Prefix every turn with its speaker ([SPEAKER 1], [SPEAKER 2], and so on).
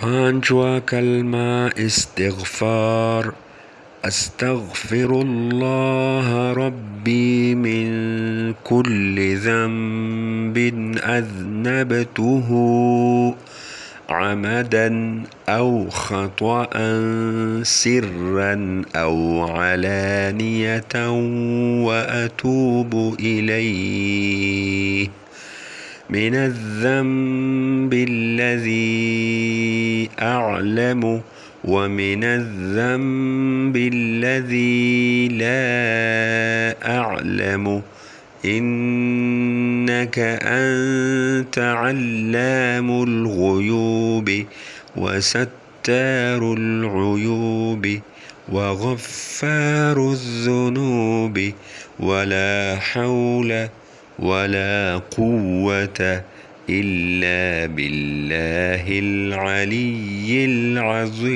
[SPEAKER 1] Paanchwa kalma istighfar. Astaghfirullah Rabbi min kulli dhanbin adhnabtuhu عمدا أو خطأ سرا أو علانية وأتوب إليه من الذنب الذي أعلم ومن الذنب الذي لا أعلم إنك أنت علام الغيوب وستار العيوب وغفار الذنوب ولا حول ولا قوة إلا بالله العلي العظيم.